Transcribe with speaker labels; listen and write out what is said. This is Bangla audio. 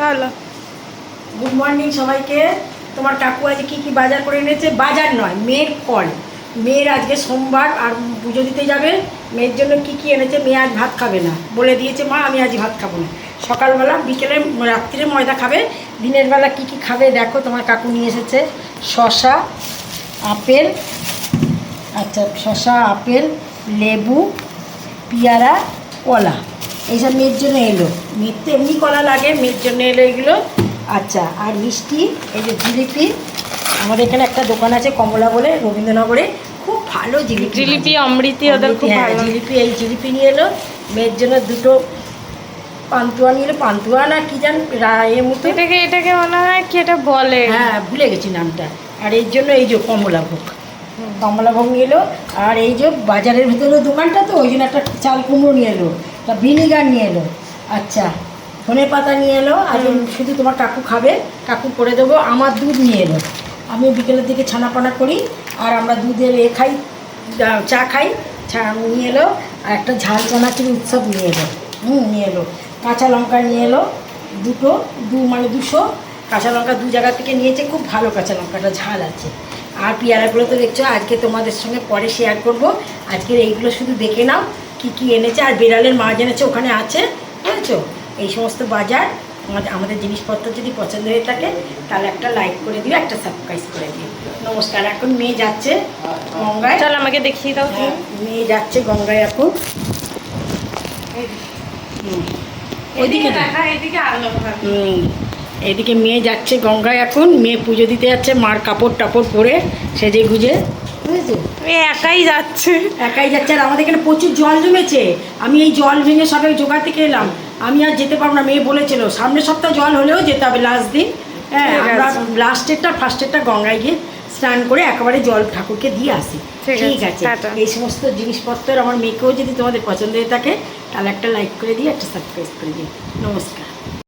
Speaker 1: ভালো।
Speaker 2: গুড মর্নিং সবাইকে। তোমার কাকু আজ কি কি বাজার করে এনেছে? বাজার নয়, মেয়ের ফল। মেয়ের আজকে সোমবার আর পুজো দিতে যাবে। মেয়ের জন্য কি কি এনেছে? মেয়ে আজ ভাত খাবে না, বলে দিয়েছে মা আমি আজ ভাত খাবো না। সকালবেলা, বিকেলে, রাত্রিরে ময়দা খাবে। দিনের বেলা কি কি খাবে দেখো। তোমার কাকু নিয়ে এসেছে শসা, আপেল, আচ্ছা শসা, আপেল, লেবু, পেয়ারা, কলা, এইসব মেয়ের জন্য এলো। মেয়ের তো এমনি কলা লাগে, মেয়ের জন্য এলো এগুলো। আচ্ছা, আর মিষ্টি, এই যে জিলিপি। আমাদের এখানে একটা দোকান আছে কমলা বলে, রবীন্দ্রনগরে, খুব ভালো জিলিপি।
Speaker 1: জিলিপি অমৃতি ওদের খুব
Speaker 2: হ্যাঁ,
Speaker 1: ভালো।
Speaker 2: জিলিপি, এই জিলিপি নিয়ে এলো। মেয়ের জন্য দুটো পান্তুয়া নিয়ে এলো। পান্তুয়া না কি জান এর মতো,
Speaker 1: এটাকে মনে হয় কি এটা বলে।
Speaker 2: হ্যাঁ ভুলে গেছি নামটা। আর এর জন্য এই যে কমলাভোগ, কমলাভোগ নিয়ে এলো। আর এই যে বাজারের ভিতরে দোকানটা, তো ওই জন্য একটা চাল কুমড়ো নিয়ে এলো, একটা ভিনিগার নিয়ে এলো। আচ্ছা, ধনে পাতা নিয়ে এলো। আর শুধু তোমার কাকু খাবে, কাকু করে দেবো। আমার দুধ নিয়ে এলো, আমি বিকেলের দিকে ছানাপানা করি। আর আমরা দুধের খাই, চা খাই। নিয়ে এলো। আর একটা ঝাল চানাচুর উৎসব নিয়ে এলো। নিয়ে এলো। কাঁচা লঙ্কা নিয়ে এলো মানে 200 কাঁচা লঙ্কা, 2 জায়গা থেকে নিয়েছে। খুব ভালো কাঁচা লঙ্কাটা, ঝাল আছে। আর পেয়ারাগুলো তো দেখছো, আজকে তোমাদের সঙ্গে পরে শেয়ার করব। আজকের এইগুলো শুধু দেখে নাও কি কি এনেছে। আর বিড়ালের মাছ এনেছে, ওখানে আছে, বুঝেছো? এই সমস্ত বাজার। আমাদের জিনিসপত্র যদি পছন্দ হয়ে থাকে তাহলে একটা লাইক করে দিও, একটা সাবস্ক্রাইব করে দিও। নমস্কার। এখন মেয়ে যাচ্ছে গঙ্গায়।
Speaker 1: চল আমাকে দেখিয়ে দাও।
Speaker 2: হ্যাঁ, মেয়ে যাচ্ছে গঙ্গায় এখন। ওইদিকে
Speaker 1: দেখা, এদিকে আলো।
Speaker 2: এদিকে মেয়ে যাচ্ছে গঙ্গায় এখন। মেয়ে পুজো দিতে যাচ্ছে, মার কাপড় টাপড় পরে সেজে গুজে, বুঝেছো?
Speaker 1: একাই যাচ্ছে।
Speaker 2: একাই যাচ্ছে। আর আমাদের এখানে প্রচুর জল জমেছে। আমি এই জল ভেঙে সবাই জোগাড় থেকে এলাম। আমি আর যেতে পারবো না, মেয়ে বলেছিল সামনের সপ্তাহ জল হলেও যেতে হবে লাস্ট দিন। হ্যাঁ, আমরা ফার্স্টেরটা গঙ্গায় গিয়ে স্নান করে একেবারে জল ঠাকুরকে দিয়ে আসি। ঠিক আছে। এই সমস্ত জিনিসপত্র আমার মেয়েকেও যদি তোমাদের পছন্দ হয়ে থাকে তাহলে একটা লাইক করে দিয়ে, একটা সাবস্ক্রাইব করে দিই। নমস্কার।